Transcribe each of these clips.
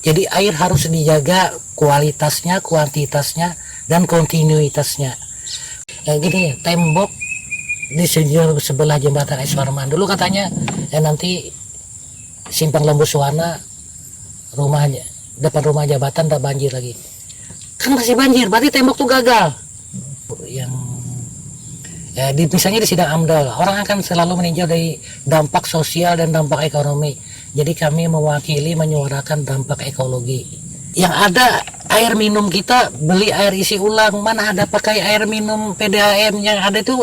Jadi air harus dijaga kualitasnya, kuantitasnya, dan kontinuitasnya. Gini ya, tembok di sebelah jembatan Eswarman dulu katanya nanti simpang Lembu Suwana, rumahnya depan rumah jabatan tak banjir lagi. Kan masih banjir, berarti tembok tuh gagal. Yang misalnya di sidang AMDAL, orang akan selalu meninjau dari dampak sosial dan dampak ekonomi. Jadi kami mewakili menyuarakan dampak ekologi. Yang ada air minum kita beli air isi ulang, mana ada pakai air minum PDAM. Yang ada itu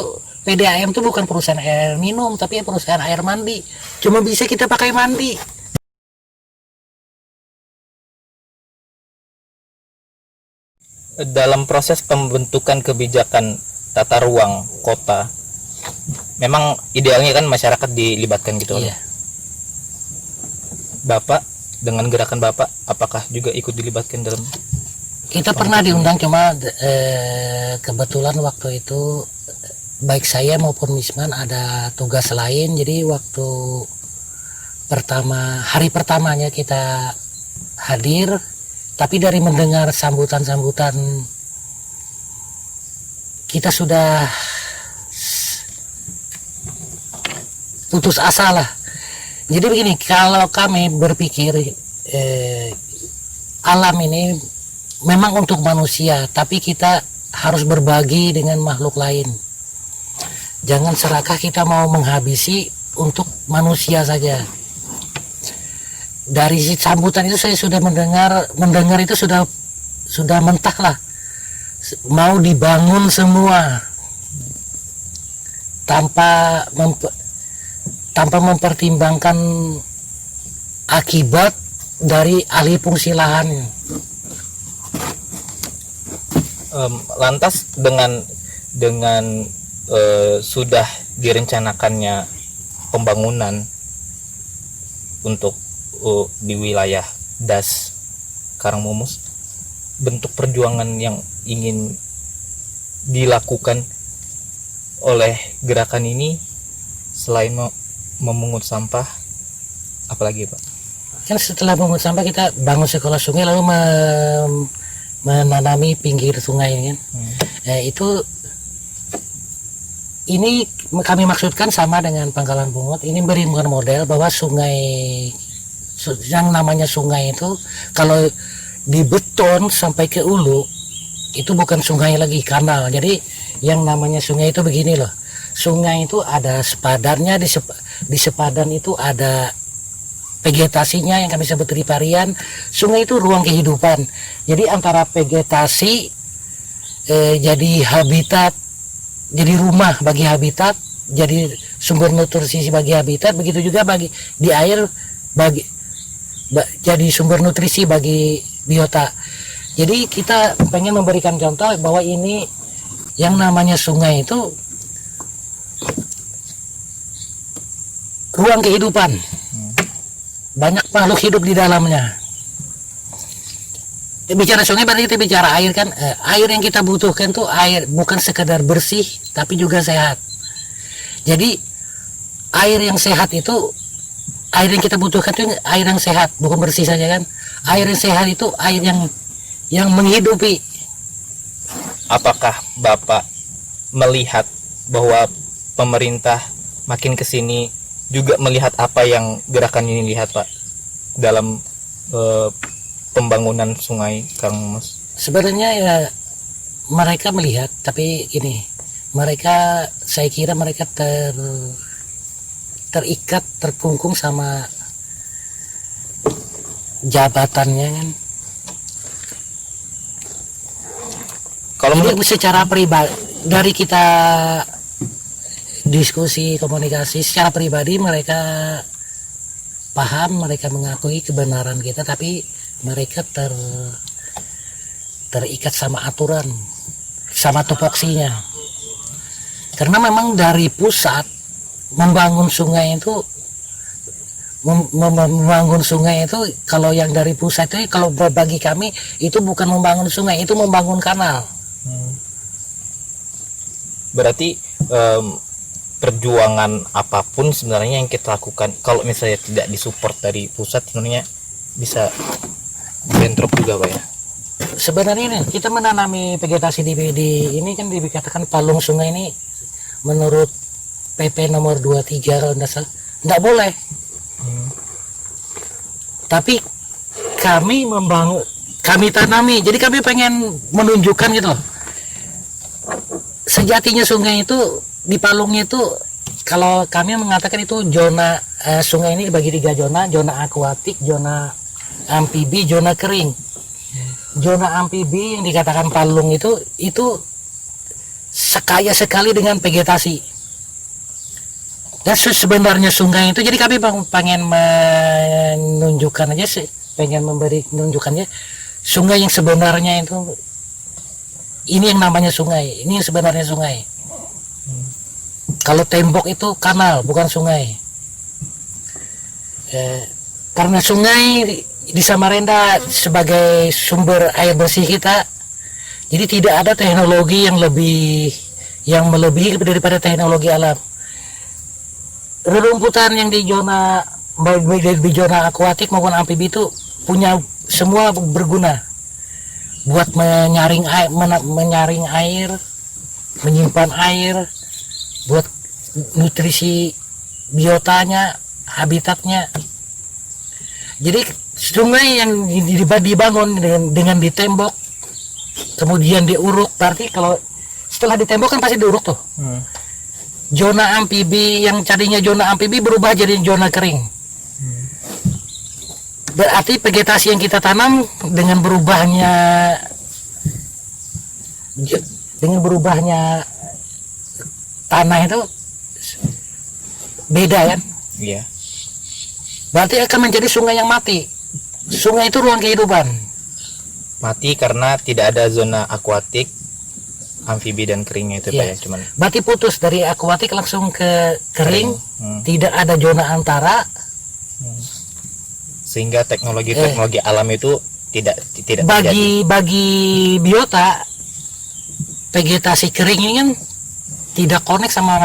PDAM itu bukan perusahaan air minum, tapi perusahaan air mandi. Cuma bisa kita pakai mandi. Dalam proses pembentukan kebijakan tata ruang kota, memang idealnya kan masyarakat dilibatkan gitu. Iya. Bapak dengan gerakan Bapak apakah juga ikut dilibatkan dalam? Kita pernah diundang, cuma kebetulan waktu itu baik saya maupun Misman ada tugas lain. Jadi waktu hari pertamanya kita hadir, tapi dari mendengar sambutan-sambutan kita sudah putus asa lah. Jadi begini, kalau kami berpikir alam ini memang untuk manusia, tapi kita harus berbagi dengan makhluk lain. Jangan serakah kita mau menghabisi untuk manusia saja. Dari sambutan itu saya sudah mendengar itu sudah mentah lah. Mau dibangun semua tanpa mempertimbangkan akibat dari alih fungsi lahan. Lantas dengan sudah direncanakannya pembangunan untuk di wilayah Das Karangmumus, bentuk perjuangan yang ingin dilakukan oleh gerakan ini selain memungut sampah, apalagi Pak? Kan setelah memungut sampah kita bangun sekolah sungai, lalu menanami pinggir sungai kan. Ini kami maksudkan sama dengan Pangkalan Pungut. Ini berikan model bahwa sungai yang namanya sungai itu kalau dibeton sampai ke ulu itu bukan sungai lagi, kanal. Jadi yang namanya sungai itu begini loh. Sungai itu ada sepadannya, di sepadan itu ada vegetasinya yang kami sebut riparian. Sungai itu ruang kehidupan. Jadi antara vegetasi jadi habitat, jadi rumah bagi habitat, jadi sumber nutrisi bagi habitat, begitu juga bagi di air jadi sumber nutrisi bagi biota. Jadi kita pengen memberikan contoh bahwa ini yang namanya sungai itu ruang kehidupan. Banyak makhluk hidup di dalamnya. Bicara sungai berarti kita bicara air kan. Air yang kita butuhkan tuh air bukan sekedar bersih tapi juga sehat. Jadi air yang sehat itu, air yang kita butuhkan itu air yang sehat, bukan bersih saja kan. Air yang sehat itu air yang menghidupi. Apakah Bapak melihat bahwa pemerintah makin kesini juga melihat apa yang gerakan ini lihat Pak dalam pembangunan sungai Karangmumus? Sebenarnya ya mereka melihat, tapi ini saya kira mereka terikat, terkungkung sama jabatannya kan. Kalau secara pribadi dari kita diskusi komunikasi secara pribadi, mereka paham, mereka mengakui kebenaran kita, tapi mereka terikat sama aturan, sama tupoksinya. Karena memang dari pusat membangun sungai itu kalau yang dari pusat itu, kalau bagi kami itu bukan membangun sungai, itu membangun kanal. Berarti perjuangan apapun sebenarnya yang kita lakukan, kalau misalnya tidak disupport dari pusat, sebenarnya bisa bentrok juga Pak ya. Sebenarnya ini kita menanami vegetasi di ini kan dikatakan palung sungai ini menurut PP nomor 23 kalau tidak salah tidak boleh. Tapi kami membangun, kami tanami, jadi kami pengen menunjukkan gitu loh. Sejatinya sungai itu di palungnya itu kalau kami mengatakan itu zona sungai ini dibagi 3 zona akuatik, zona amfibi, zona kering. Zona amfibi yang dikatakan palung itu sekaya sekali dengan vegetasi. Dan sebenarnya sungai itu, jadi kami pengen menunjukkan aja sih, pengen menunjukkannya sungai yang sebenarnya itu, ini yang namanya sungai, ini yang sebenarnya sungai. Kalau tembok itu kanal, bukan sungai. Karena sungai di Samarinda sebagai sumber air bersih kita, jadi tidak ada teknologi yang melebihi daripada teknologi alam. Rerumputan yang di zona akuatik maupun amfibi itu punya semua berguna buat menyaring air, menyimpan air, buat nutrisi biotanya, habitatnya. Jadi sungai yang dibangun dengan ditembok, kemudian diuruk, berarti kalau setelah ditembok kan pasti diuruk tuh. Zona amfibi yang tadinya zona amfibi berubah jadi zona kering. Berarti vegetasi yang kita tanam dengan berubahnya tanah itu beda kan? Iya. Berarti akan menjadi sungai yang mati. Sungai itu ruang kehidupan. Mati karena tidak ada zona akuatik, amfibi dan keringnya itu Pak ya, cuman. Berarti putus dari akuatik langsung ke kering. Tidak ada zona antara. Sehingga teknologi alam itu tidak terjadi. Bagi biota, vegetasi kering ini kan tidak connect sama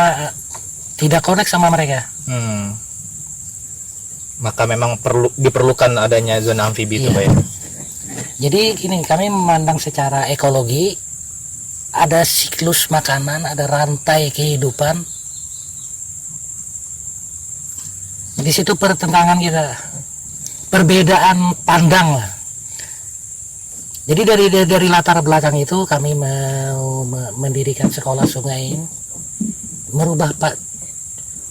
mereka. Maka memang diperlukan adanya zona amfibi itu Pak ya. Jadi gini, kami memandang secara ekologi, ada siklus makanan, ada rantai kehidupan. Di situ pertentangan kita, perbedaan pandang lah. Jadi dari latar belakang itu kami mau mendirikan sekolah sungai,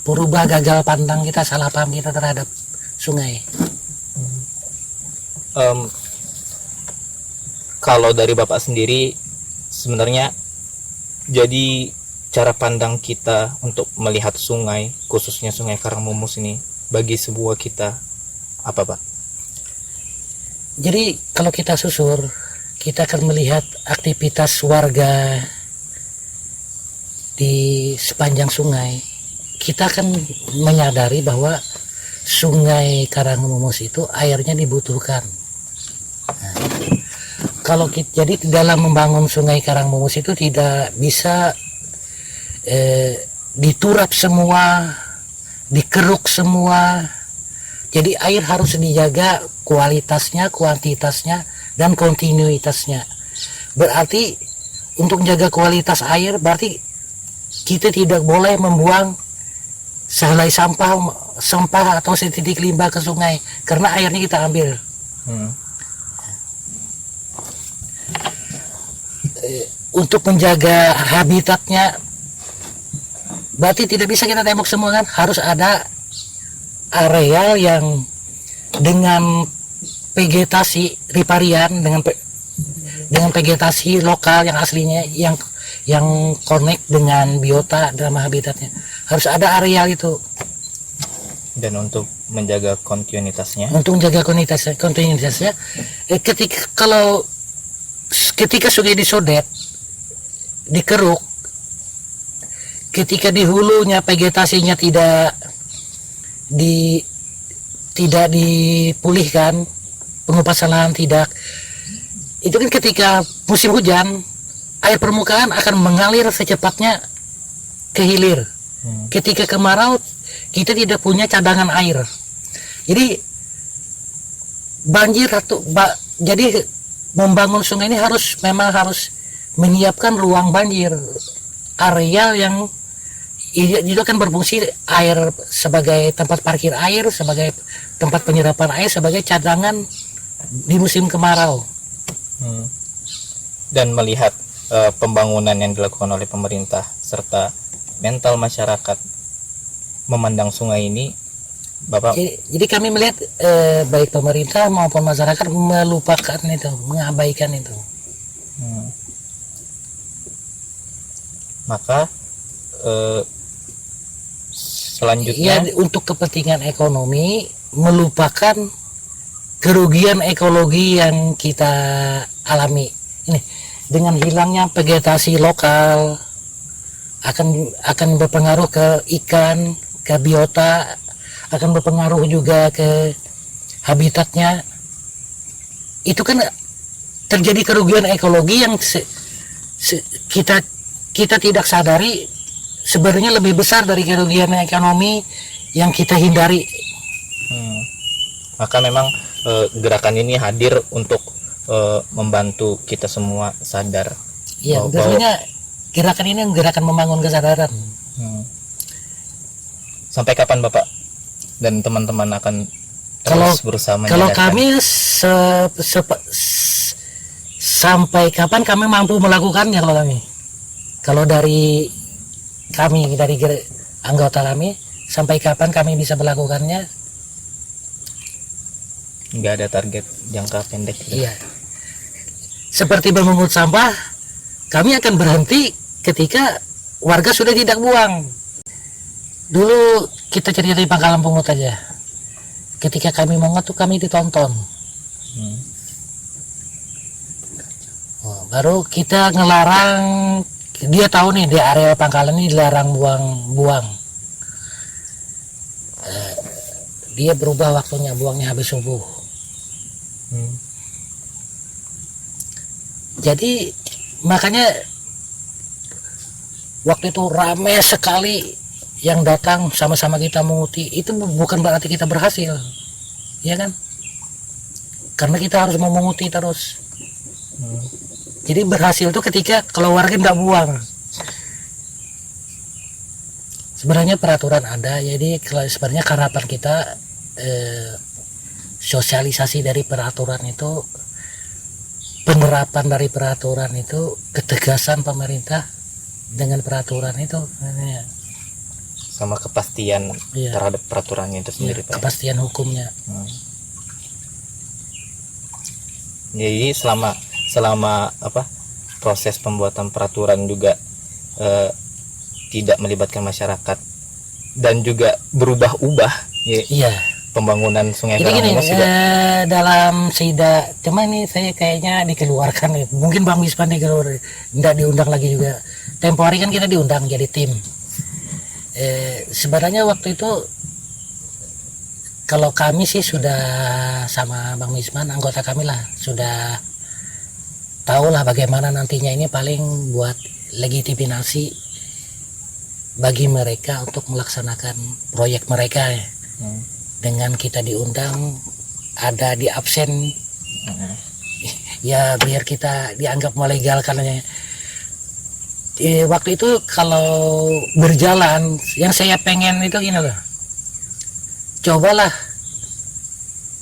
merubah gagal pandang kita, salah paham kita terhadap sungai. Kalau dari Bapak sendiri sebenarnya, jadi cara pandang kita untuk melihat sungai, khususnya Sungai Karangmumus ini, bagi sebuah kita apa Pak? Jadi kalau kita susur, kita akan melihat aktivitas warga di sepanjang sungai. Kita akan menyadari bahwa Sungai Karangmumus itu airnya dibutuhkan. Kalau kita, jadi dalam membangun Sungai Karangmumus itu tidak bisa diturap semua, dikeruk semua. Jadi air harus dijaga kualitasnya, kuantitasnya, dan kontinuitasnya. Berarti untuk menjaga kualitas air, berarti kita tidak boleh membuang sehelai sampah atau setitik limbah ke sungai, karena airnya kita ambil. Untuk menjaga habitatnya, berarti tidak bisa kita tembok semua kan, harus ada areal yang dengan vegetasi riparian, dengan vegetasi lokal yang aslinya, yang connect dengan biota dalam habitatnya, harus ada areal itu. Dan untuk menjaga kontinuitasnya, ketika sungai disodet, dikeruk, ketika di hulunya vegetasinya tidak dipulihkan, pengupasan lahan tidak, itu kan ketika musim hujan, air permukaan akan mengalir secepatnya ke hilir. Ketika kemarau, kita tidak punya cadangan air. Jadi banjir jadi membangun sungai ini memang harus menyiapkan ruang banjir, area yang itu akan berfungsi air sebagai tempat parkir air, sebagai tempat penyerapan air, sebagai cadangan di musim kemarau. Dan melihat pembangunan yang dilakukan oleh pemerintah serta mental masyarakat memandang sungai ini, Bapak. Jadi kami melihat baik pemerintah maupun masyarakat melupakan itu, mengabaikan itu. Maka selanjutnya Ya, untuk kepentingan ekonomi melupakan kerugian ekologi yang kita alami. Ini dengan hilangnya vegetasi lokal akan berpengaruh ke ikan, ke biota, akan berpengaruh juga ke habitatnya. Itu kan terjadi kerugian ekologi yang kita tidak sadari sebenarnya lebih besar dari kerugian ekonomi yang kita hindari. Maka memang gerakan ini hadir untuk membantu kita semua sadar. Ya, biasanya gerakan ini gerakan membangun kesadaran. Sampai kapan Bapak dan teman-teman akan Kalau terus berusaha kalau menyadarkan? kami sampai kapan kami mampu melakukannya, kalau dari anggota kami, sampai kapan kami bisa melakukannya? Nggak ada target jangka pendek gitu. Iya. Seperti memungut sampah, kami akan berhenti ketika warga sudah tidak buang. Dulu kita cerita di Pangkalan Pungut aja. Ketika kami mungut tuh kami ditonton. Baru kita ngelarang, dia tahu nih di area Pangkalan ini dilarang buang. Dia berubah waktunya, buangnya habis subuh. Jadi makanya waktu itu ramai sekali yang datang, sama-sama kita menguti. Itu bukan berarti kita berhasil, ya kan? Karena kita harus memunguti terus. Jadi berhasil itu ketika kalau warga nggak buang. Sebenarnya peraturan ada, jadi sebenarnya harapan kita sosialisasi dari peraturan itu, penerapan dari peraturan itu, ketegasan pemerintah dengan peraturan itu, sama kepastian terhadap peraturannya itu sendiri, Pak. Kepastian hukumnya. Jadi selama proses pembuatan peraturan juga tidak melibatkan masyarakat dan juga berubah-ubah pembangunan Sungai Karangmumus juga. Dalam SIDA, cuma ini saya kayaknya dikeluarkan nih. Mungkin Bang Mispan tidak diundang lagi juga. Tempo hari kan kita diundang jadi tim. Sebenarnya waktu itu kalau kami sih sudah sama Bang Misman, anggota kami lah, sudah tahulah bagaimana nantinya ini paling buat legitimasi bagi mereka untuk melaksanakan proyek mereka ya. Dengan kita diundang, ada di absen, ya biar kita dianggap melegalkan. Waktu itu kalau berjalan, yang saya pengen itu gini loh, cobalah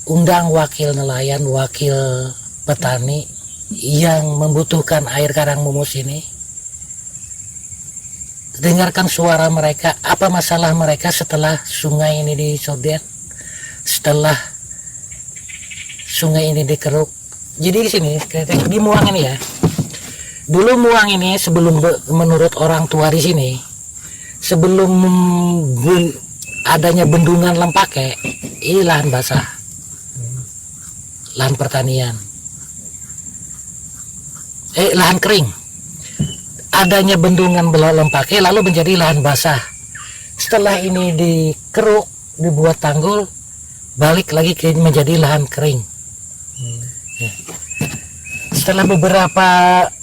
undang wakil nelayan, wakil petani yang membutuhkan air Karangmumus ini, dengarkan suara mereka, apa masalah mereka setelah sungai ini disodet, setelah sungai ini dikeruk. Jadi di sini di Muang ini ya, dulu Muang ini sebelum menurut orang tua di sini, sebelum adanya bendungan Lempake, ini lahan basah, lahan pertanian, lahan kering. Adanya bendungan Lempake lalu menjadi lahan basah. Setelah ini dikeruk, dibuat tanggul, balik lagi menjadi lahan kering. Setelah beberapa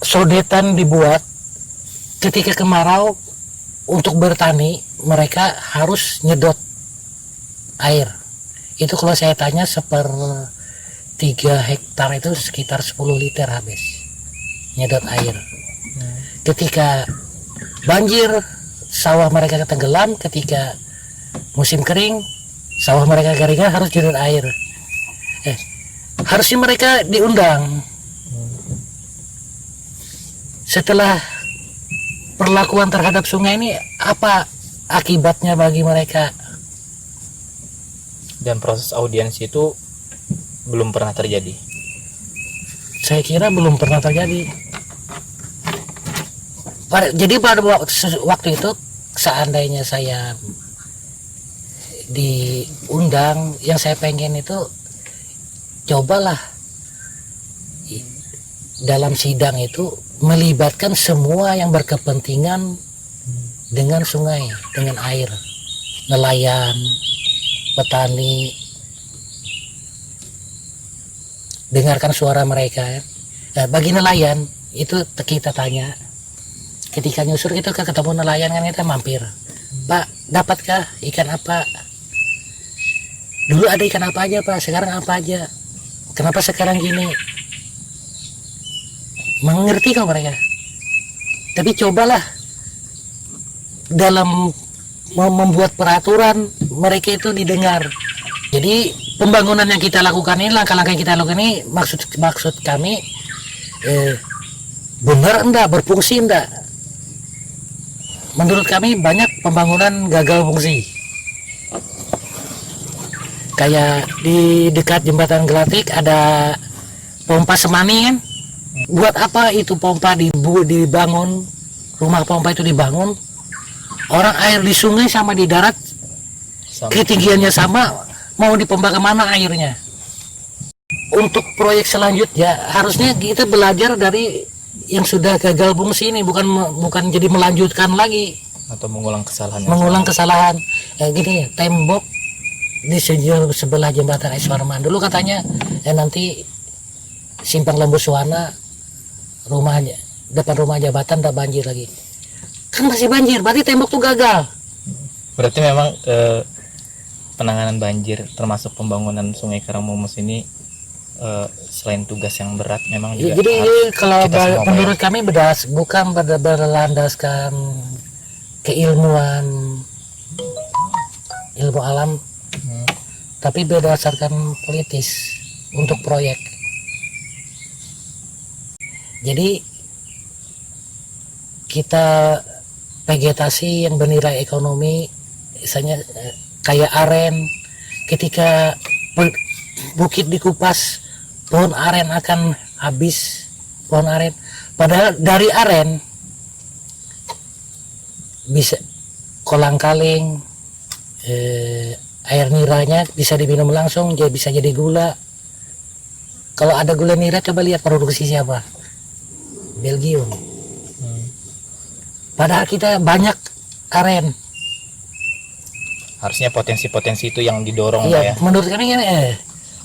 sodetan dibuat, ketika kemarau untuk bertani mereka harus nyedot air. Itu kalau saya tanya 1/3 3 hektar itu sekitar 10 liter habis nyedot air. Ketika banjir sawah mereka tenggelam, ketika musim kering sawah mereka kering harus nyedot air. Harusnya mereka diundang. Setelah perlakuan terhadap sungai ini, apa akibatnya bagi mereka? Dan proses audiensi itu belum pernah terjadi. Saya kira belum pernah terjadi. Jadi pada waktu itu seandainya saya diundang, yang saya pengen itu cobalah dalam sidang itu melibatkan semua yang berkepentingan dengan sungai, dengan air, nelayan, petani, dengarkan suara mereka ya. Nah, bagi nelayan itu kita tanya, ketika nyusur itu ketemu nelayan kan kita mampir, Pak, dapatkah ikan apa? Dulu ada ikan apa aja Pak, sekarang apa aja? Kenapa sekarang gini? Mengerti kok mereka. Tapi cobalah dalam membuat peraturan mereka itu didengar. Jadi pembangunan yang kita lakukan ini, langkah-langkah yang kita lakukan ini, maksud kami benar enggak, berfungsi enggak? Menurut kami banyak pembangunan gagal fungsi. Kayak di dekat jembatan Gelatik ada pompa Semani kan? Buat apa itu pompa dibangun, rumah pompa itu dibangun? Orang air di sungai sama di darat ketinggiannya sama, mau dipompa kemana airnya? Untuk proyek selanjutnya harusnya kita belajar dari yang sudah gagal fungsi ini, bukan jadi melanjutkan lagi atau mengulang kesalahan. Gini, tembok di sebelah jembatan Eswarman dulu katanya nanti simpang Lembu Suwana, rumahnya depan rumah jabatan tak banjir lagi, kan masih banjir, berarti tembok tuh gagal. Berarti memang penanganan banjir termasuk pembangunan Sungai Karangmumus ini selain tugas yang berat memang juga jadi kalau menurut ya. kami bukan berlandaskan keilmuan ilmu alam, tapi berdasarkan politis untuk proyek. Jadi kita vegetasi yang bernilai ekonomi, misalnya kayak aren, ketika bukit dikupas, pohon aren akan habis, pohon aren. Padahal dari aren bisa kolang-kaling, air niranya bisa diminum langsung, bisa jadi gula. Kalau ada gula nira, coba lihat produksi siapa, Belgium. Padahal kita banyak aren. Harusnya potensi-potensi itu yang didorong Iya, ya. menurut kami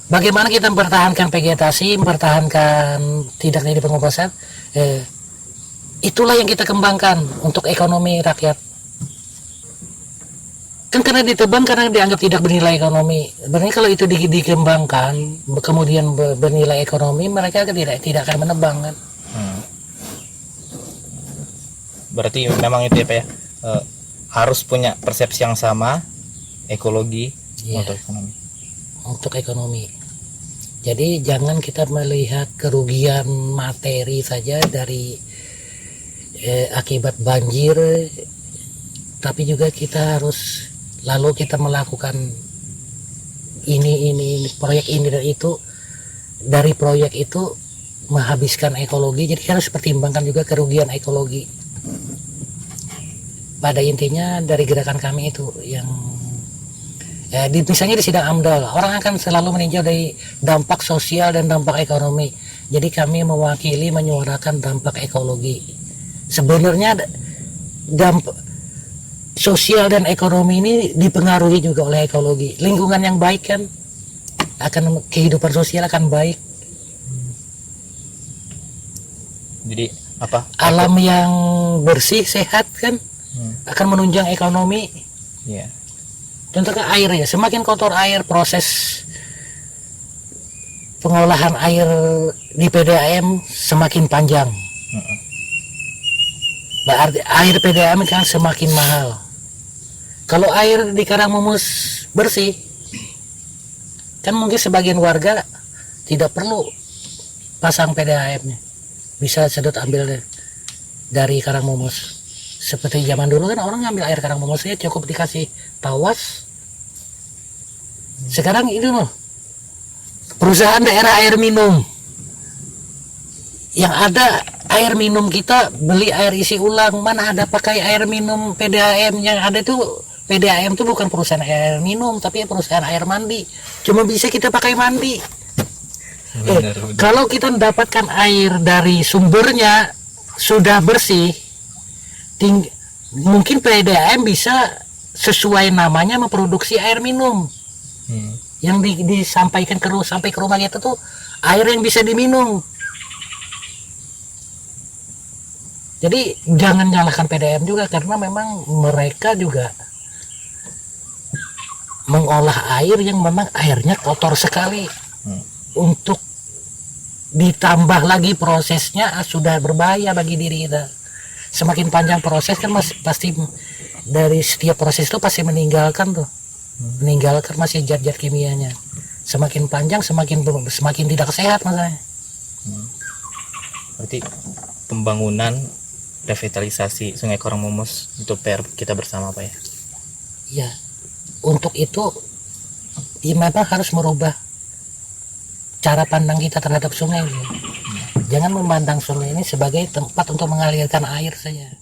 bagaimana kita mempertahankan vegetasi, mempertahankan tidak jadi pengobasan, itulah yang kita kembangkan untuk ekonomi rakyat. Kan karena ditebang, karena dianggap tidak bernilai ekonomi. Sebenarnya kalau itu dikembangkan, kemudian bernilai ekonomi, mereka tidak akan menebang kan. Berarti memang itu ya Pak ya, harus punya persepsi yang sama ekologi untuk ekonomi. Untuk ekonomi. Jadi jangan kita melihat kerugian materi saja dari akibat banjir, tapi juga kita harus lalu kita melakukan ini proyek ini dan itu, dari proyek itu menghabiskan ekologi, jadi harus pertimbangkan juga kerugian ekologi. Pada intinya dari gerakan kami itu yang misalnya di sidang AMDAL, orang akan selalu meninjau dari dampak sosial dan dampak ekonomi. Jadi kami mewakili menyuarakan dampak ekologi. Sebenarnya dampak sosial dan ekonomi ini dipengaruhi juga oleh ekologi. Lingkungan yang baik kan akan kehidupan sosial akan baik. Jadi apa? Alam yang bersih sehat kan akan menunjang ekonomi. Iya. Contohnya air ya, semakin kotor air, proses pengolahan air di PDAM semakin panjang. Berarti air PDAM kan semakin mahal. Kalau air di Karangmumus bersih, kan mungkin sebagian warga tidak perlu pasang PDAM-nya, bisa sedot ambil dari Karangmumus. Seperti zaman dulu kan orang ngambil air Karangmumusnya cukup dikasih tawas. Sekarang itu loh, perusahaan daerah air minum, yang ada air minum kita beli air isi ulang, mana ada pakai air minum PDAM. Yang ada tuh PDAM tuh bukan perusahaan air minum, tapi perusahaan air mandi, cuma bisa kita pakai mandi. Benar. Kalau kita mendapatkan air dari sumbernya sudah bersih, mungkin PDAM bisa sesuai namanya memproduksi air minum. Yang disampaikan sampai ke rumah kita tuh air yang bisa diminum. Jadi jangan nyalahkan PDAM juga, karena memang mereka juga mengolah air yang memang airnya kotor sekali. Untuk ditambah lagi prosesnya sudah berbahaya bagi diri kita. Semakin panjang proses kan pasti dari setiap proses itu pasti meninggalkan masih zat-zat kimianya. Semakin panjang semakin tidak sehat masalahnya. Berarti pembangunan revitalisasi Sungai Karangmumus itu PR kita bersama, Pak ya? Ya, untuk itu ya memang harus merubah cara pandang kita terhadap sungai. Jangan memandang sungai ini sebagai tempat untuk mengalirkan air saja.